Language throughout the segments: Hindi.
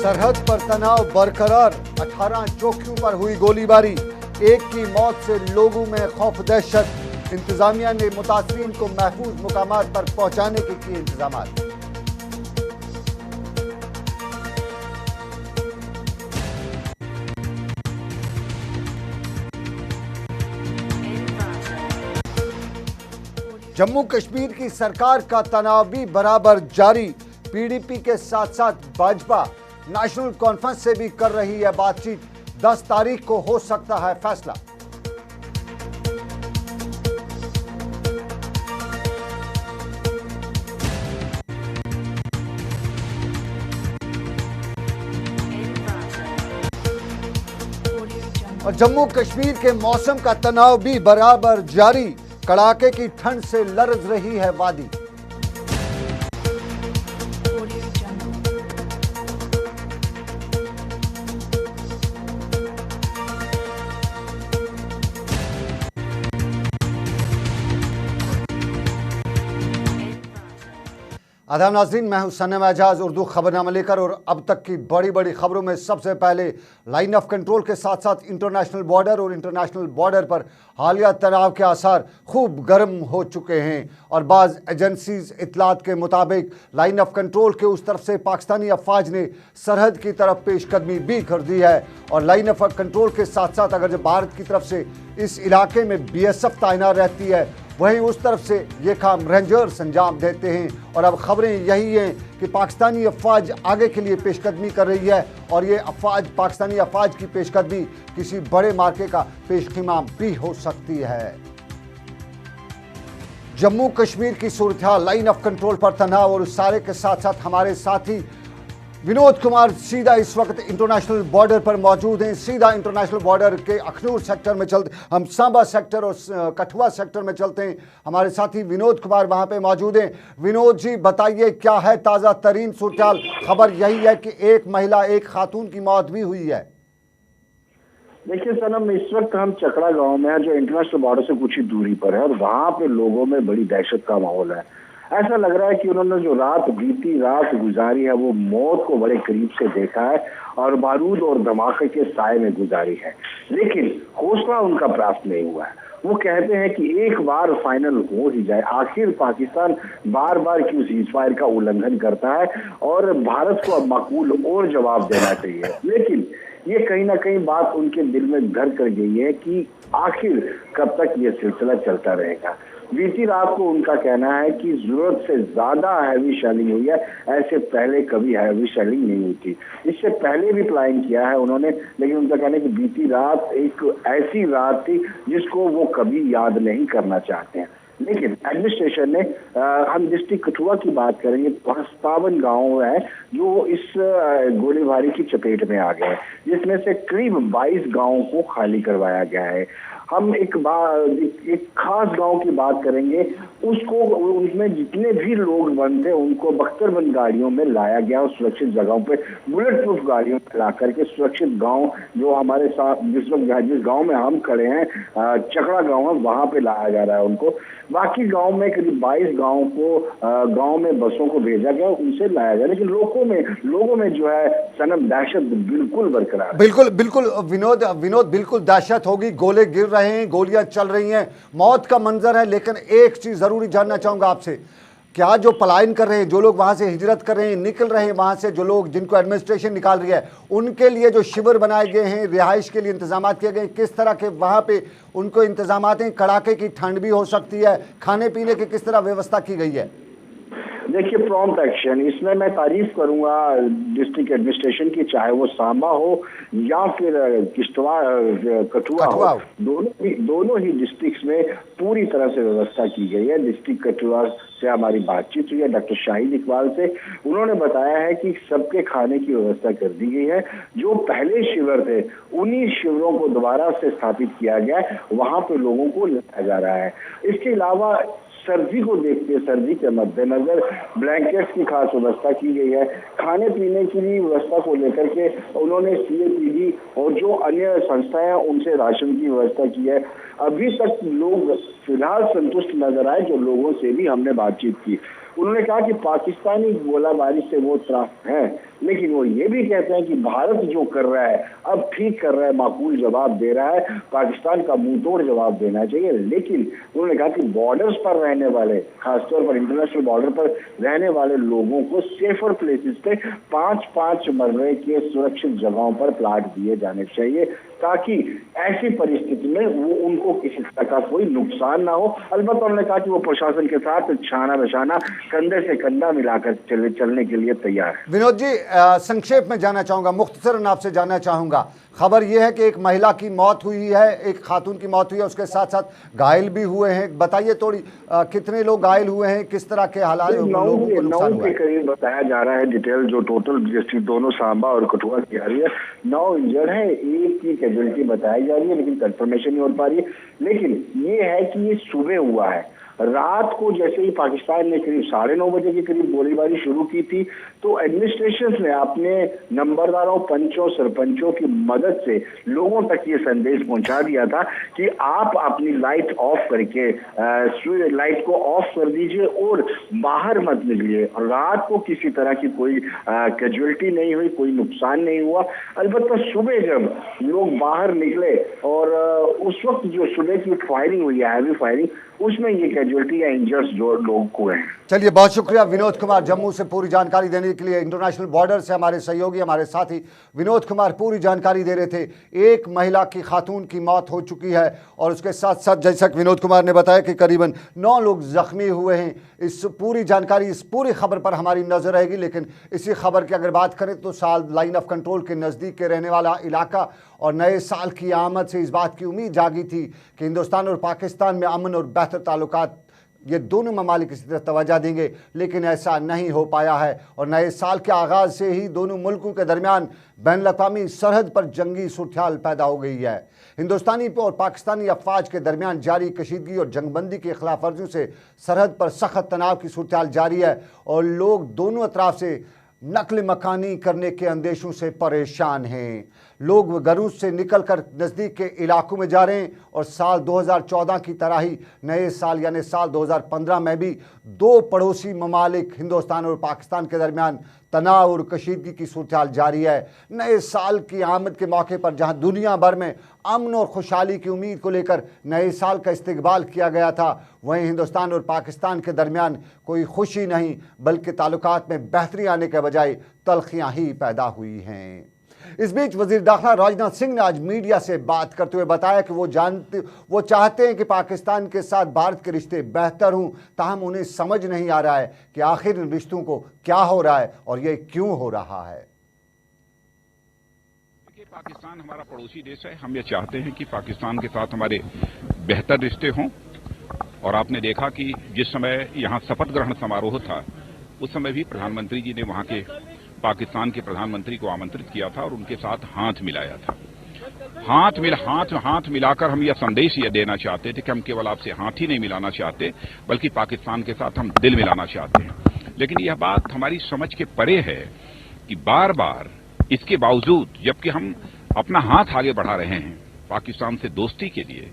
सरहद पर तनाव बरकरार, 18 चौकियों पर हुई गोलीबारी, एक की मौत से लोगों में खौफ दहशत। इंतजामिया ने मुतासरीन को महफूज मुकामात पर पहुंचाने के किए इंतजाम। जम्मू कश्मीर की सरकार का तनाव भी बराबर जारी। पीडीपी के साथ साथ भाजपा नेशनल कॉन्फ्रेंस से भी कर रही है बातचीत। 10 तारीख को हो सकता है फैसला। और जम्मू कश्मीर के मौसम का तनाव भी बराबर जारी। कड़ाके की ठंड से लरज रही है वादी। आदाब नाज़रीन, मैं हूं सनम एजाज, उर्दू खबरनामा लेकर। और अब तक की बड़ी बड़ी खबरों में सबसे पहले लाइन ऑफ कंट्रोल के साथ साथ इंटरनेशनल बॉर्डर और इंटरनेशनल बॉर्डर पर हालिया तनाव के आसार खूब गर्म हो चुके हैं। और बाज़ एजेंसीज इतलात के मुताबिक लाइन ऑफ कंट्रोल के उस तरफ से पाकिस्तानी अफवाज ने सरहद की तरफ पेशकदमी भी कर दी है। और लाइन ऑफ कंट्रोल के साथ साथ अगर जब भारत की तरफ से इस इलाके में BSF तैनात रहती है, वहीं उस तरफ से ये काम रेंजर्स अंजाम देते हैं। और अब खबरें यही हैं कि पाकिस्तानी अफवाज आगे के लिए पेशकदमी कर रही है और ये पाकिस्तानी अफवाज की पेशकदमी किसी बड़े मार्के का पेशखिमाम भी हो सकती है। जम्मू कश्मीर की सूरत हाल, लाइन ऑफ कंट्रोल पर तनाव और उस सारे के साथ साथ हमारे साथी विनोद कुमार सीधा इस वक्त इंटरनेशनल बॉर्डर पर मौजूद हैं। सीधा इंटरनेशनल बॉर्डर के अखनूर सेक्टर में चलते, हम सांबा सेक्टर और कठुआ सेक्टर में चलते हैं। हमारे साथी विनोद कुमार वहां पे मौजूद हैं। विनोद जी, बताइए क्या है ताज़ा तरीन सूरत? खबर यही है कि एक महिला, एक खातून की मौत भी हुई है। देखिए सनम, इस वक्त हम चकड़ा गांव में है जो इंटरनेशनल बॉर्डर से कुछ ही दूरी पर है और वहां पे लोगों में बड़ी दहशत का माहौल है। ऐसा लग रहा है कि उन्होंने जो बीती रात गुजारी है वो मौत को बड़े करीब से देखा है और बारूद और धमाके के साए में गुजारी है। लेकिन हौसला उनका प्राप्त नहीं हुआ है। वो कहते हैं कि एक बार फाइनल हो ही जाए। आखिर पाकिस्तान बार बार क्यों सीजफायर का उल्लंघन करता है और भारत को अब माकूल और जवाब देना चाहिए। लेकिन ये कहीं ना कहीं बात उनके दिल में घर कर गई है कि आखिर कब तक ये सिलसिला चलता रहेगा। बीती रात को उनका कहना है कि जरूरत से ज्यादा हैवी शेलिंग हुई है। ऐसे पहले कभी हैवी शेलिंग नहीं हुई थी। इससे पहले भी प्लान किया है उन्होंने, लेकिन उनका कहना है कि बीती रात एक ऐसी रात थी जिसको वो कभी याद नहीं करना चाहते हैं। लेकिन एडमिनिस्ट्रेशन ने, हम डिस्ट्रिक्ट कठुआ की बात करेंगे तो 57 गाँव है जो इस गोलीबारी की चपेट में आ गए, जिसमें से करीब 22 गाँवों को खाली करवाया गया है। हम एक खास गांव की बात करेंगे, उसको उसमें जितने भी लोग बंद थे उनको बख्तरबंद गाड़ियों में लाया गया और सुरक्षित जगहों पे बुलेट प्रूफ गाड़ियों में ला करके सुरक्षित गांव जो हमारे साथ जिस गांव में हम खड़े हैं, चकड़ा गांव है, वहां पे लाया जा रहा है उनको। बाकी गांव में करीब 22 गांव को गांव में बसों को भेजा गया, उनसे लाया गया। लेकिन लोगों में जो है सनम दहशत बिल्कुल बरकरार है। बिल्कुल बिल्कुल विनोद बिल्कुल दहशत होगी। गोले गिर रहे हैं, गोलियां चल रही हैं, मौत का मंजर है। लेकिन एक चीज जरूरी जानना चाहूंगा आपसे, क्या जो पलायन कर रहे हैं, जो लोग वहां से हिजरत कर रहे हैं, निकल रहे हैं वहां से, जो लोग जिनको एडमिनिस्ट्रेशन निकाल रही है, उनके लिए जो शिविर बनाए गए हैं, रिहाइश के लिए इंतजाम किए गए, किस तरह के वहां पे उनको इंतजाम हैं? कड़ाके की ठंड भी हो सकती है, खाने पीने की किस तरह व्यवस्था की गई है? देखिए, प्रॉम्प्ट एक्शन, इसमें मैं तारीफ करूंगा डिस्ट्रिक्ट एडमिनिस्ट्रेशन की, चाहे वो सांबा हो या फिर कठुआ हो। दोनों ही डिस्ट्रिक्ट्स में पूरी तरह से व्यवस्था की गई है। डिस्ट्रिक्ट कठुआ से हमारी बातचीत हुई है डॉक्टर शाहिद इकबाल से। उन्होंने बताया है कि सबके खाने की व्यवस्था कर दी गई है। जो पहले शिविर थे उन्हीं शिविरों को दोबारा से स्थापित किया गया, वहां पर लोगों को लाया जा रहा है। इसके अलावा सर्दी को देखते, सर्दी के मद्देनजर ब्लैंकेट्स की खास व्यवस्था की गई है। खाने पीने की भी व्यवस्था को लेकर के उन्होंने CAPD और जो अन्य संस्थाएं हैं उनसे राशन की व्यवस्था की है। अभी तक लोग फिलहाल संतुष्ट नजर आए जो लोगों से भी हमने बातचीत की। उन्होंने कहा कि पाकिस्तानी गोलाबारी से वो त्रास्त है, लेकिन वो ये भी कहते हैं कि भारत जो कर रहा है अब ठीक कर रहा है, माकूल जवाब दे रहा है, पाकिस्तान का मुंह तोड़ जवाब देना चाहिए। लेकिन उन्होंने कहा कि बॉर्डर्स पर रहने वाले, खासतौर पर इंटरनेशनल बॉर्डर पर रहने वाले लोगों को सेफर प्लेसेस पे 5-5 मरने के सुरक्षित जगहों पर प्लाट दिए जाने चाहिए, ताकि ऐसी परिस्थिति में वो उनको किसी तरह का कोई नुकसान ना हो। अलबत्ता उन्होंने कहा कि वो प्रशासन के साथ छाना बशाना, कंधे से कंधा मिलाकर चलने के लिए तैयार है। विनोद जी, संक्षेप में जानना चाहूंगा, मुख्तसरन आपसे जानना चाहूंगा, खबर यह है कि एक महिला की मौत हुई है, एक खातून की मौत हुई है, उसके साथ साथ घायल भी हुए हैं। बताइए थोड़ी, कितने लोग घायल हुए हैं, किस तरह के हालात, लोगों को नुकसान हुआ है? 9 के करीब बताया जा रहा है। डिटेल जो टोटल जैसे दोनों सांबा और कठुआ की आ रही है, 9 इंजर्ड है, एक की कैजुअलिटी बताई जा रही है, लेकिन कंफर्मेशन नहीं हो पा रही है। लेकिन ये है कि ये सुबह हुआ है, रात को जैसे ही पाकिस्तान ने करीब 9:30 बजे के करीब गोलीबारी शुरू की थी, तो एडमिनिस्ट्रेशन ने अपने नंबरदारों, पंचों, सरपंचों की मदद से लोगों तक ये संदेश पहुंचा दिया था कि आप अपनी लाइट ऑफ करके लाइट को ऑफ कर दीजिए और बाहर मत निकलिए। और रात को किसी तरह की कोई कैजुअलिटी नहीं हुई, कोई नुकसान नहीं हुआ। अलबत्ता सुबह जब लोग बाहर निकले और उस वक्त जो सुबह की फायरिंग हुई है, हैवी फायरिंग, उसमें ये कैजुअलिटी या इंजर्स जो लोग हुए हैं। चलिए, बहुत शुक्रिया विनोद कुमार जम्मू से पूरी जानकारी देने के लिए। इंटरनेशनल बॉर्डर से हमारे सहयोगी, हमारे साथी विनोद कुमार पूरी जानकारी दे रहे थे। एक महिला की खातून की मौत हो चुकी है और उसके साथ साथ जैसा कि विनोद कुमार ने बताया कि करीबन 9 लोग जख्मी हुए हैं। इस पूरी जानकारी, इस पूरी खबर पर हमारी नजर रहेगी। लेकिन इसी खबर की अगर बात करें तो साल लाइन ऑफ कंट्रोल के नज़दीक के रहने वाला इलाका और नए साल की आमद से इस बात की उम्मीद जागी थी कि हिंदुस्तान और पाकिस्तान में अमन और बेहतर ताल्लुकात, ये दोनों ममालिक इसी तरफ तवज्जो देंगे, लेकिन ऐसा नहीं हो पाया है। और नए साल के आगाज़ से ही दोनों मुल्कों के दरमियान बैनुल-अक़वामी सरहद पर जंगी सूरत-ए-हाल पैदा हो गई है। हिंदुस्तानी और पाकिस्तानी अफवाज के दरमियान जारी कशीदगी और जंगबंदी की खिलाफ वर्जियों से सरहद पर सख्त तनाव की सूरत-ए-हाल जारी है और लोग दोनों अतराफ से नकल मकानी करने के अंदेशों से परेशान हैं। लोग घरों से निकलकर नज़दीक के इलाकों में जा रहे हैं और साल 2014 की तरह ही नए साल यानी साल 2015 में भी दो पड़ोसी ममालिक हिंदुस्तान और पाकिस्तान के दरमियान तनाव और कशीदगी की सूरत-ए-हाल जारी है। नए साल की आमद के मौके पर जहां दुनिया भर में अमन और खुशहाली की उम्मीद को लेकर नए साल का इस्तकबाल किया गया था, वहीं हिंदुस्तान और पाकिस्तान के दरमियान कोई खुशी नहीं बल्कि ताल्लुकात में बेहतरी आने के बजाय तल्खियाँ ही पैदा हुई हैं। इस बीच वजीर दाखिला राजनाथ सिंह ने आज मीडिया से बात करते हुए बताया कि वो चाहते हैं कि पाकिस्तान के साथ भारत के रिश्ते बेहतर हों, ताहम उन्हें समझ नहीं आ रहा है कि आखिर इन रिश्तों को क्या हो रहा है और ये क्यों हो रहा है। पाकिस्तान हमारा पड़ोसी देश है, हम ये चाहते हैं कि पाकिस्तान के साथ हमारे बेहतर रिश्ते हों। और आपने देखा कि जिस समय यहाँ शपथ ग्रहण समारोह था, उस समय भी प्रधानमंत्री जी ने वहाँ के पाकिस्तान के प्रधानमंत्री को आमंत्रित किया था और उनके साथ हाथ मिलाया था। हाथ मिलाकर हम यह संदेश ये देना चाहते थे कि हम केवल आपसे हाथ ही नहीं मिलाना चाहते, बल्कि पाकिस्तान के साथ हम दिल मिलाना चाहते हैं। लेकिन यह बात हमारी समझ के परे है कि बार बार इसके बावजूद, जबकि हम अपना हाथ आगे बढ़ा रहे हैं पाकिस्तान से दोस्ती के लिए,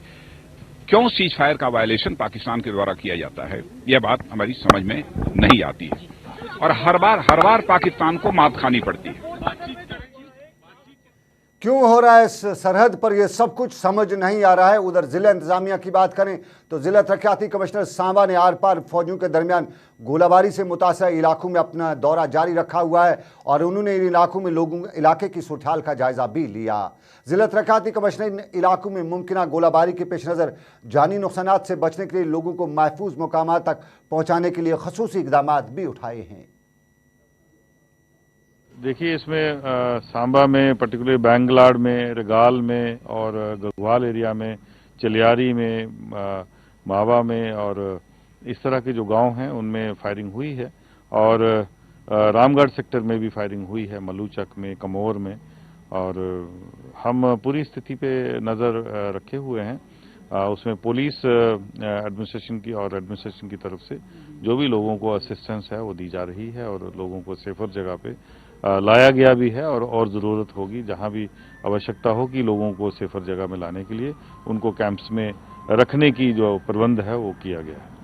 क्यों सीज फायर का वायलेशन पाकिस्तान के द्वारा किया जाता है, यह बात हमारी समझ में नहीं आती है। और हर बार पाकिस्तान को मात खानी पड़ती है। क्यों हो रहा है इस सरहद पर, यह सब कुछ समझ नहीं आ रहा है। उधर जिला इंतजामिया की बात करें तो जिला तरक्याती कमिश्नर सांबा ने आर पार फौजियों के दरमियान गोलाबारी से मुतासर इलाकों में अपना दौरा जारी रखा हुआ है और उन्होंने इन इलाकों में इलाके की सूरत-ए-हाल का जायजा भी लिया। जिला तरक्याती कमिश्नर इन इलाकों में मुमकिन गोलाबारी के पेश नज़र जानी नुकसानात से बचने के लिए लोगों को महफूज मुकामात तक पहुँचाने के लिए खसूसी इक़दाम भी उठाए हैं। देखिए, इसमें सांबा में, पर्टिकुलरली बैंगलाड़ में, रगाल में और गढ़वाल एरिया में, चलियारी में, मावा में और इस तरह के जो गांव हैं उनमें फायरिंग हुई है। और रामगढ़ सेक्टर में भी फायरिंग हुई है, मलूचक में, कमोर में। और हम पूरी स्थिति पे नज़र रखे हुए हैं। उसमें पुलिस एडमिनिस्ट्रेशन की तरफ से जो भी लोगों को असिस्टेंस है वो दी जा रही है और लोगों को सेफर जगह पे लाया गया भी है। और ज़रूरत होगी, जहां भी आवश्यकता होगी लोगों को सेफर जगह में लाने के लिए, उनको कैंप्स में रखने की जो प्रबंध है वो किया गया है।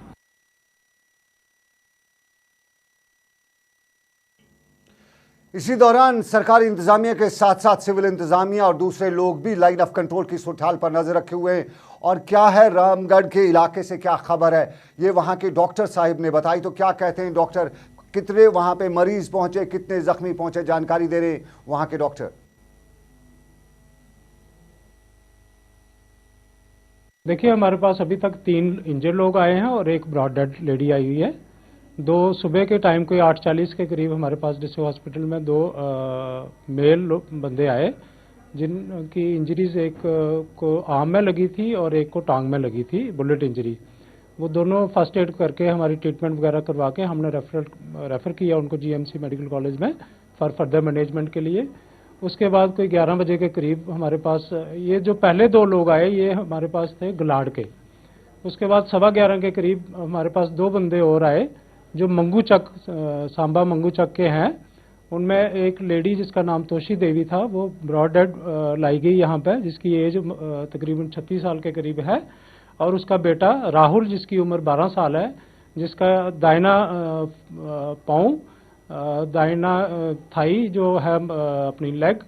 इसी दौरान सरकारी इंतजामिया के साथ साथ सिविल इंतजामिया और दूसरे लोग भी लाइन ऑफ कंट्रोल की सूरत पर नजर रखे हुए हैं। और क्या है रामगढ़ के इलाके से क्या खबर है, ये वहाँ के डॉक्टर साहिब ने बताई। तो क्या कहते हैं डॉक्टर, कितने वहाँ पे मरीज पहुंचे, कितने जख्मी पहुंचे, जानकारी दे रहे हैं वहाँ के डॉक्टर। देखिए, हमारे पास अभी तक 3 इंजर्ड लोग आए हैं और एक ब्रॉड डेड लेडी आई हुई है। 2 सुबह के टाइम कोई 8:40 के करीब हमारे पास डिस्ट्रिक्ट हॉस्पिटल में 2 मेल बंदे आए जिनकी इंजरीज एक को आर्म में लगी थी और एक को टांग में लगी थी, बुलेट इंजरी। वो दोनों फर्स्ट एड करके हमारी ट्रीटमेंट वगैरह करवा के हमने रेफ़र किया उनको जीएमसी मेडिकल कॉलेज में फॉर फर्दर मैनेजमेंट के लिए। उसके बाद कोई 11 बजे के करीब हमारे पास ये जो पहले 2 लोग आए ये हमारे पास थे गलाड़ के। उसके बाद 11:15 के करीब हमारे पास 2 बंदे और आए जो मंगू चक, सांबा मंगू चक के हैं। उनमें एक लेडी जिसका नाम तोशी देवी था, वो ब्रॉड डेड लाई गई यहाँ पे, जिसकी एज तकरीबन 36 साल के करीब है। और उसका बेटा राहुल जिसकी उम्र 12 साल है, जिसका दाहिना पाँव, दाहिना थाई जो है अपनी लेग,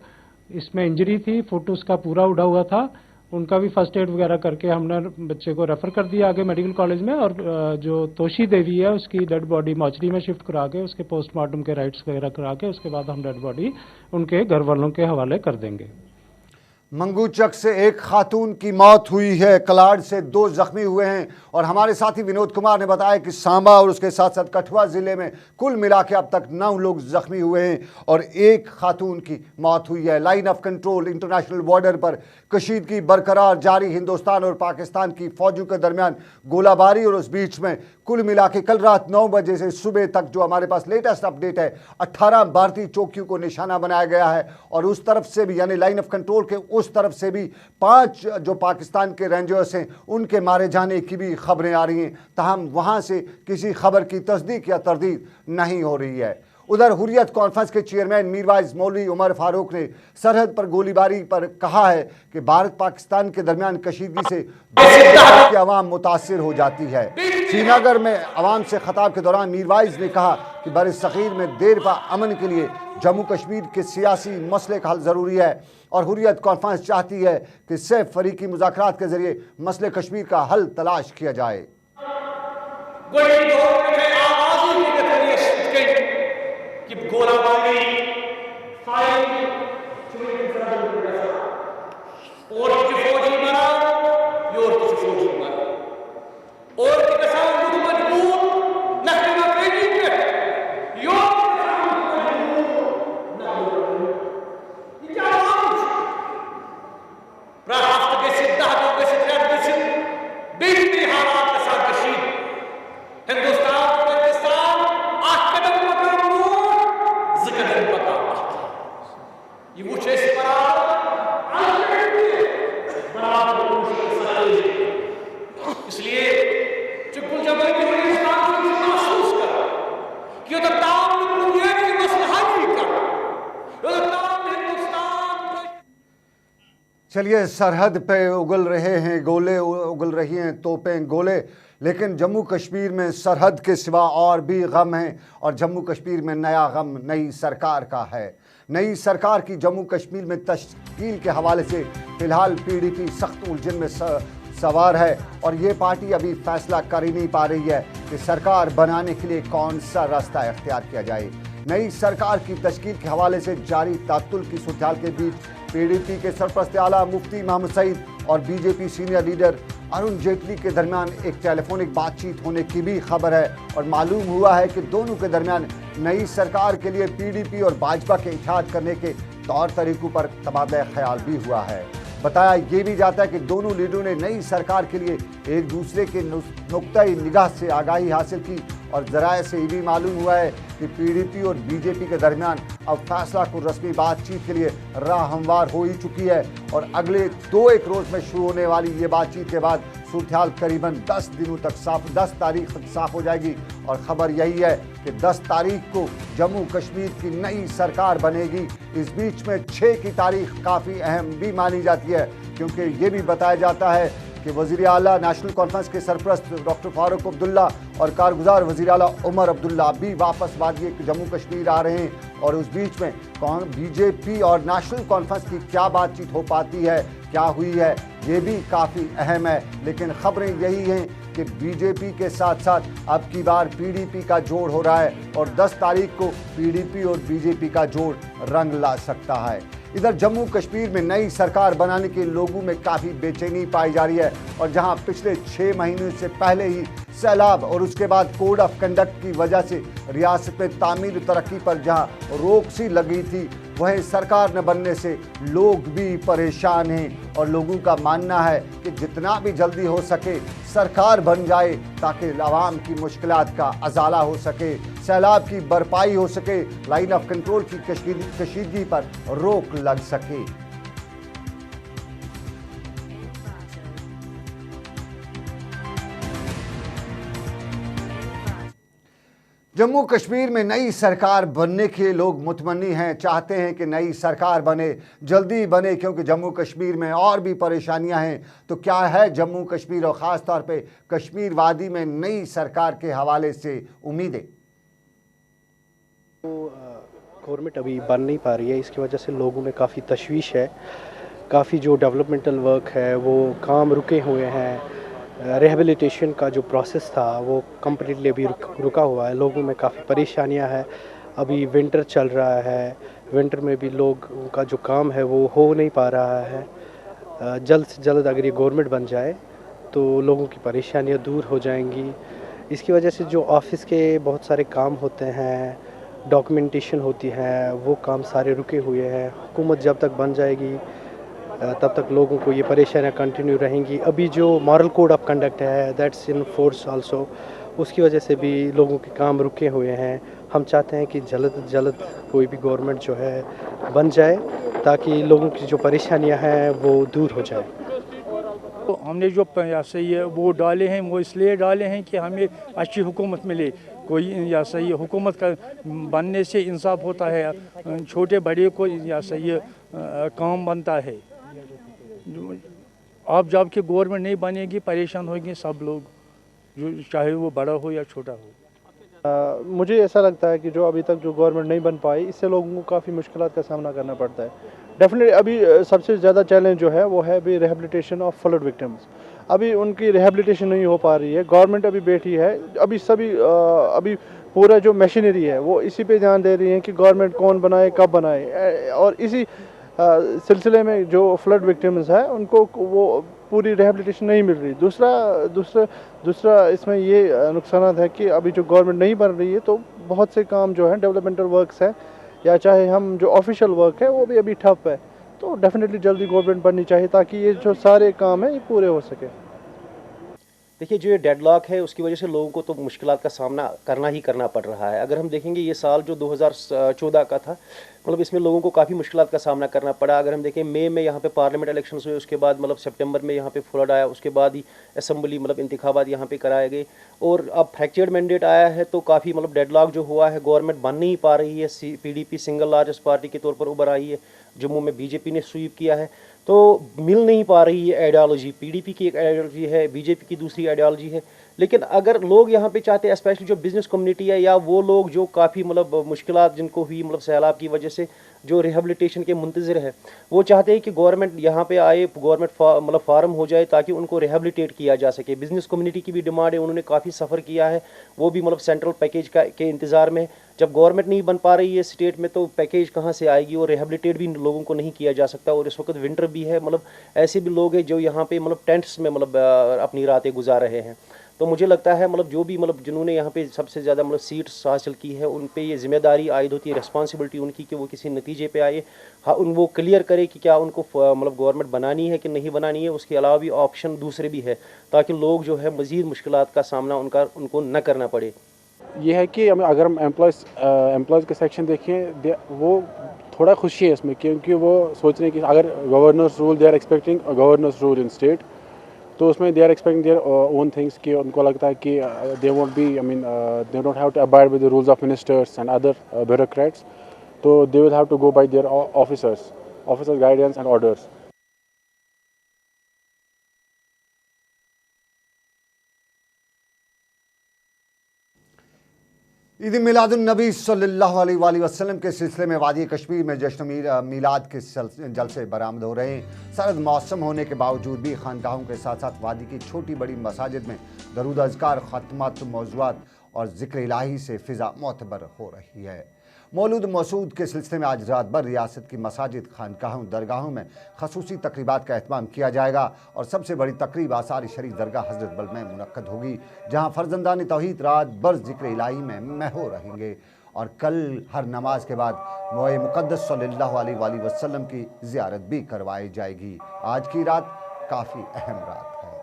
इसमें इंजरी थी, फुट उसका पूरा उड़ा हुआ था। उनका भी फर्स्ट एड वगैरह करके हमने बच्चे को रेफ़र कर दिया आगे मेडिकल कॉलेज में। और जो तोशी देवी है उसकी डेड बॉडी मॉर्चरी में शिफ्ट करा के उसके पोस्टमार्टम के राइट्स वगैरह करा के उसके बाद हम डेड बॉडी उनके घर वालों के हवाले कर देंगे। मंगूचक से एक खातून की मौत हुई है, कलाड़ से 2 जख्मी हुए हैं। और हमारे साथी विनोद कुमार ने बताया कि सांबा और उसके साथ साथ कठुआ ज़िले में कुल मिला के अब तक 9 लोग जख्मी हुए हैं और 1 खातून की मौत हुई है। Line of control international border पर कशीदगी बरकरार जारी, हिंदुस्तान और पाकिस्तान की फौजों के दरमियान गोलाबारी। और उस बीच में कुल मिला के कल रात 9 बजे से सुबह तक जो हमारे पास लेटेस्ट अपडेट है, 18 भारतीय चौकियों को निशाना बनाया गया है। और उस तरफ से भी यानी लाइन ऑफ कंट्रोल के उस तरफ से भी 5 जो पाकिस्तान के रेंजर्स हैं उनके मारे जाने की भी खबरें आ रही हैं। ताहम वहां से किसी खबर की तस्दीक या तरदीद नहीं हो रही है। उधर हुर्रियत कॉन्फ्रेंस के चेयरमैन मीरवाइज मौलवी उमर फारूक ने सरहद पर गोलीबारी पर कहा है कि भारत पाकिस्तान के दरमियान कशीदगी से की आवाम मुतासिर हो जाती है। श्रीनगर में आवाम से खताब के दौरान मीरवाइज ने कहा कि बरसग़ीर में देर पा अमन के लिए जम्मू कश्मीर के सियासी मसले का हल ज़रूरी है। और हुर्रियत कॉन्फ्रेंस चाहती है कि सिर्फ फरीकी मुज़ाकरात के जरिए मसले कश्मीर का हल तलाश किया जाए। चलिए, सरहद पे उगल रहे हैं गोले, उगल रही हैं तोपें गोले, लेकिन जम्मू कश्मीर में सरहद के सिवा और भी गम हैं। और जम्मू कश्मीर में नया गम नई सरकार का है। नई सरकार की जम्मू कश्मीर में तश्कील के हवाले से फिलहाल पीडीपी सख्त उलझन में सवार है। और ये पार्टी अभी फैसला कर ही नहीं पा रही है कि सरकार बनाने के लिए कौन सा रास्ता इख्तियार किया जाए। नई सरकार की तश्कील के हवाले से जारी तातुल की सूरत के बीच पीडीपी के सरपरस्त आला मुफ्ती मोहम्मद सईद और BJP senior leader Arun Jaitley के दरमियान एक टेलीफोनिक बातचीत होने की भी खबर है। और मालूम हुआ है कि दोनों के दरमियान नई सरकार के लिए पीडीपी और भाजपा के इत्तेहाद करने के तौर तरीकों पर तबादला ख्याल भी हुआ है। बताया ये भी जाता है कि दोनों लीडरों ने नई सरकार के लिए एक दूसरे के नुक्ता-ए निगाह से आगाही हासिल की। और ज़राए से ये भी मालूम हुआ है कि पीडीपी और बीजेपी के दरमियान अब फैसला को रस्मी बातचीत के लिए राह हमवार हो ही चुकी है। और अगले 2-1 रोज़ में शुरू होने वाली ये बातचीत के बाद सूरत करीबन 10 दिनों तक 10 तारीख तक साफ हो जाएगी। और ख़बर यही है कि 10 तारीख को जम्मू कश्मीर की नई सरकार बनेगी। इस बीच में 6 की तारीख काफ़ी अहम भी मानी जाती है, क्योंकि ये भी बताया जाता है कि वज़ीर आला नेशनल कॉन्फ्रेंस के सरपरस्त डॉक्टर फारूक अब्दुल्ला और कारगुजार वज़ीर आला उमर अब्दुल्ला भी वापस वादी जम्मू कश्मीर आ रहे हैं और उस बीच में बीजेपी और नेशनल कॉन्फ्रेंस की क्या बातचीत हो पाती है, क्या हुई है, ये भी काफ़ी अहम है। लेकिन खबरें यही हैं कि बीजेपी के साथ साथ अब की बार पीडीपी का जोड़ हो रहा है और 10 तारीख को पीडीपी और बीजेपी का जोड़ रंग ला सकता है। इधर जम्मू कश्मीर में नई सरकार बनाने के लोगों में काफ़ी बेचैनी पाई जा रही है और जहां पिछले 6 महीनों से पहले ही सैलाब और उसके बाद कोड ऑफ कंडक्ट की वजह से रियासत में तामीर तरक्की पर जहां रोक सी लगी थी, वहीं सरकार न बनने से लोग भी परेशान हैं और लोगों का मानना है कि जितना भी जल्दी हो सके सरकार बन जाए ताकि आवाम की मुश्किलात का अजाला हो सके, सैलाब की भरपाई हो सके, लाइन ऑफ कंट्रोल की कशीदगी पर रोक लग सके। जम्मू कश्मीर में नई सरकार बनने के लोग मुतमन्नी हैं, चाहते हैं कि नई सरकार बने, जल्दी बने, क्योंकि जम्मू कश्मीर में और भी परेशानियां हैं। तो क्या है जम्मू कश्मीर और ख़ास तौर पे कश्मीर वादी में नई सरकार के हवाले से उम्मीदें? गवर्नमेंट अभी बन नहीं पा रही है, इसकी वजह से लोगों में काफ़ी तशवीश है। काफ़ी जो डेवलपमेंटल वर्क है वो काम रुके हुए हैं। रिहेबिलिटेशन का जो प्रोसेस था वो कम्प्लीटली अभी रुका हुआ है। लोगों में काफ़ी परेशानियां हैं। अभी विंटर चल रहा है, विंटर में भी लोग का जो काम है वो हो नहीं पा रहा है। जल्द से जल्द अगर ये गवर्नमेंट बन जाए तो लोगों की परेशानियां दूर हो जाएंगी। इसकी वजह से जो ऑफिस के बहुत सारे काम होते हैं, डॉक्यूमेंटेशन होती है, वो काम सारे रुके हुए हैं। हुकूमत जब तक बन जाएगी तब तक लोगों को ये परेशानियाँ कंटिन्यू रहेंगी। अभी जो मॉरल कोड ऑफ कंडक्ट है दैट्स इन फोर्स आल्सो, उसकी वजह से भी लोगों के काम रुके हुए हैं। हम चाहते हैं कि जल्द से जल्द कोई भी गवर्नमेंट जो है बन जाए ताकि लोगों की जो परेशानियाँ हैं वो दूर हो जाए। तो हमने जो सही है वो डाले हैं, वो इसलिए डाले हैं कि हमें अच्छी हुकूमत मिले। कोई या सही हुकूमत का बनने से इंसाफ होता है, छोटे बड़े को या सही काम बनता है। आप जब कि गवर्नमेंट नहीं बनेगी परेशान होंगे सब लोग, जो चाहे वो बड़ा हो या छोटा हो। मुझे ऐसा लगता है कि जो अभी तक जो गवर्नमेंट नहीं बन पाई, इससे लोगों को काफ़ी मुश्किलात का सामना करना पड़ता है। डेफिनेटली अभी सबसे ज़्यादा चैलेंज जो है वो है अभी रिहेबिलिटेशन ऑफ फ्लड विक्टिम्स। अभी उनकी रिहेबिलिटेशन नहीं हो पा रही है। गवर्नमेंट अभी बैठी है, अभी पूरा जो मशीनरी है वो इसी पे ध्यान दे रही है कि गवर्नमेंट कौन बनाए, कब बनाए, और इसी सिलसिले में जो फ्लड विक्टिम्स है उनको वो पूरी रिहेबिलिटेशन नहीं मिल रही। दूसरा इसमें ये नुकसान है कि अभी जो गवर्नमेंट नहीं बन रही है तो बहुत से काम जो है डेवलपमेंटल वर्क्स है या चाहे हम जो ऑफिशियल वर्क है वो भी अभी ठप है। तो डेफिनेटली जल्दी गवर्नमेंट बननी चाहिए ताकि ये जो सारे काम हैं ये पूरे हो सके। देखिए, जो ये डेडलॉक है उसकी वजह से लोगों को तो मुश्किलात का सामना करना पड़ रहा है। अगर हम देखेंगे ये साल जो 2014 का था, मतलब इसमें लोगों को काफ़ी मुश्किलात का सामना करना पड़ा। अगर हम देखें मई में यहाँ पे पार्लियामेंट इलेक्शंस हुए, उसके बाद मतलब सितंबर में यहाँ पे फ्लड आया, उसके बाद ही असेंबली मतलब इंतखाबात यहाँ पे कराए गए और अब फ्रैक्चर्ड मैंडेट आया है तो काफ़ी मतलब डेडलॉक जो हुआ है, गवर्नमेंट बन नहीं पा रही है। पीडीपी सिंगल लार्जेस्ट पार्टी के तौर पर उभर आई है, जम्मू में बीजेपी ने स्वीप किया है, तो मिल नहीं पा रही है आइडियोलॉजी। पीडीपी की एक आइडियोलॉजी है, बीजेपी की दूसरी आइडियोलॉजी है। लेकिन अगर लोग यहाँ पे चाहते हैं, स्पेशली जो बिजनेस कम्युनिटी है या वो लोग जो काफ़ी मतलब मुश्किलात जिनको हुई मतलब सैलाब की वजह से जो रिहेबिलिटेशन के मुंतज़िर है, वो चाहते हैं कि गवर्नमेंट यहाँ पे आए, गवर्नमेंट मतलब फार्म हो जाए ताकि उनको रिहेबिलिटेट किया जा सके। बिजनेस कम्युनिटी की भी डिमांड है, उन्होंने काफ़ी सफ़र किया है, वो भी मतलब सेंट्रल पैकेज के इंतज़ार में। जब गवर्नमेंट नहीं बन पा रही है स्टेट में तो पैकेज कहाँ से आएगी और रिहेबिलिटेट भी लोगों को नहीं किया जा सकता। और इस वक्त विंटर भी है, मतलब ऐसे भी लोग हैं जो यहाँ पे मतलब टेंट्स में मतलब अपनी रातें गुजार रहे हैं। तो मुझे लगता है मतलब जो भी मतलब जिन्होंने यहाँ पे सबसे ज़्यादा मतलब सीट्स हासिल की है उन पे ये जिम्मेदारी आयद होती है, रिस्पॉन्सिबिलिटी उनकी कि वो किसी नतीजे पे आए। हाँ, वो क्लियर करे कि क्या उनको मतलब गवर्नमेंट बनानी है कि नहीं बनानी है। उसके अलावा भी ऑप्शन दूसरे भी है ताकि लोग जो है मज़ीद मुश्किलात का सामना उनको न करना पड़े। ये है कि अगर हम एम्प्लॉयज़ का सेक्शन देखें, वो थोड़ा खुशी है इसमें, क्योंकि वो सोच रहे हैं कि अगर governor's rule, they are expecting governor's rule in state, तो उसमें they are expecting their own things कि उनको लगता है कि they won't be they don't have to abide with the rules of ministers and other bureaucrats, तो they will have to go by their officers guidance and orders. Eid Miladunnabi सल्लल्लाहु अलैहि वसल्लम के सिलसिले में वादी कश्मीर में जश्न मिलाद के जलसे बरामद हो रहे हैं। सर्द मौसम होने के बावजूद भी खानकाहों के साथ साथ वादी की छोटी बड़ी मसाजिद में दरूद अज़कार, ख़त्मात मौज़ूआत और ज़िक्र इलाही से फ़िज़ा मोतबर हो रही है। मौलूद मसूद के सिलसिले में आज रात भर रियासत की मसाजिद, खानकाहों, दरगाहों में खसूसी तकरीबात का एहतमाम किया जाएगा और सबसे बड़ी तकरीब आसार शरीफ दरगाह हज़रत बल में मुनक्कद होगी, जहाँ फ़र्जंदान तौहीद रात भर ज़िक्र इलाही में महो रहेंगे और कल हर नमाज के बाद मोए मुक़द्दस सल्लल्लाहु अलैहि वसल्लम की ज़ियारत भी करवाई जाएगी। आज की रात काफ़ी अहम रात है।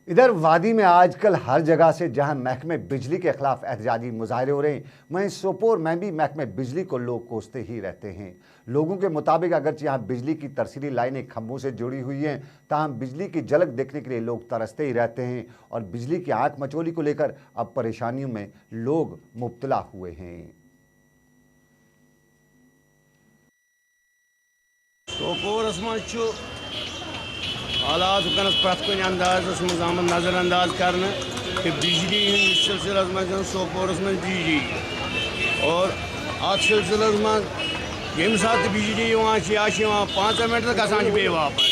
इधर वादी में आजकल हर जगह से जहां महकमे बिजली के खिलाफ एहतजाजी मुजाहरे हो रहे हैं, वहीं सोपोर में भी महकमे बिजली को लोग कोसते ही रहते हैं। लोगों के मुताबिक अगरचे यहाँ बिजली की तरसीली लाइनें खंभों से जुड़ी हुई हैं, ताहम बिजली की झलक देखने के लिए लोग तरसते ही रहते हैं और बिजली की आंख मचोली को लेकर अब परेशानियों में लोग मुब्तला हुए हैं। हालात वनस प्रत कुन अंदाज मज नज़रअंदाज कर कि बिजली हंद सिलसिल मज सोपोरस मज बिजली और अत सिलसिल मज ये सात बिजली 5 मिनट गसान बे वापस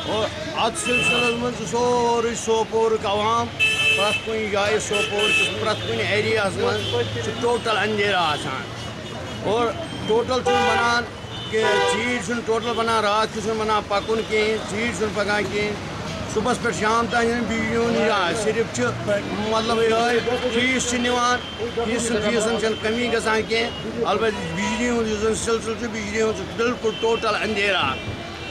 और अत सिलसिल मज सोरे सोपोर अवाम प्रत कुन जाए सोपोर प्रत कुन एरिया मज टोटल अंधेरा आसान और टोटल बनान कि चीज टोटल बना रात किस बना पकुन कहें चीज पकान कहें सुबह पे शाम तक बिजली सिर्फ मतलब फीस फीसन कमी गसान कहें अलबत् बिजली सिलसिल बिजली बिल्कुल टोटल अंधेरा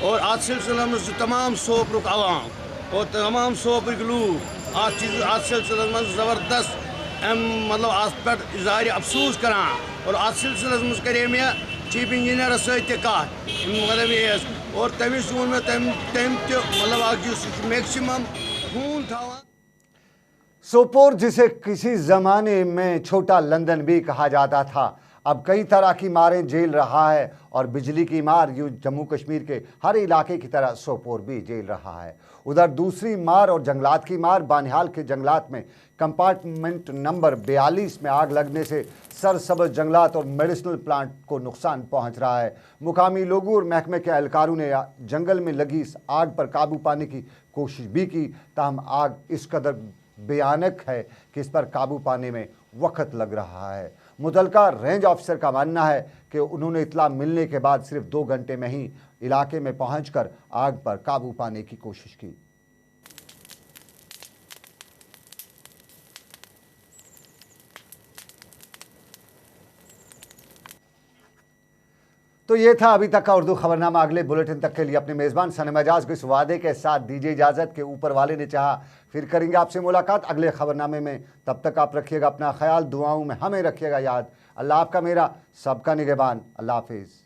और अत सिलसिले में तमाम सोपुर अवाम और तमाम सोपुर लूक अत सिलसिले में ज़बरदस्त मतलब अत पे इज़हार अफसोस करान और अत सिलसिले में करे मे चीफ इंजीनियर मतलब और तमिस वो में तम मतलब मैक्सिमम खून था। सोपोर जिसे किसी ज़माने में छोटा लंदन भी कहा जाता था, अब कई तरह की मारें झेल रहा है और बिजली की मार यूँ जम्मू कश्मीर के हर इलाके की तरह सोपोर भी झेल रहा है। उधर दूसरी मार और जंगलात की मार, बानिहाल के जंगलात में कंपार्टमेंट नंबर 42 में आग लगने से सरसब्ज़ जंगलात और मेडिसिनल प्लांट को नुकसान पहुंच रहा है। मुकामी लोगों और महकमे के एहलकारों ने जंगल में लगी इस आग पर काबू पाने की कोशिश भी की, ताहम आग इस कदर भयानक है कि इस पर काबू पाने में वक्त लग रहा है। मुतलका रेंज ऑफिसर का मानना है कि उन्होंने इतला मिलने के बाद सिर्फ 2 घंटे में ही इलाके में पहुंचकर आग पर काबू पाने की कोशिश की। तो ये था अभी तक का उर्दू खबरनामा। अगले बुलेटिन तक के लिए अपने मेज़बान सनम एजाज को इस वादे के साथ दीजिए इजाज़त कि ऊपर वाले ने चाहा फिर करेंगे आपसे मुलाकात अगले खबरनामे में। तब तक आप रखिएगा अपना ख्याल, दुआओं में हमें रखिएगा याद। अल्लाह आपका मेरा सबका निगहबान। अल्लाह हाफिज़।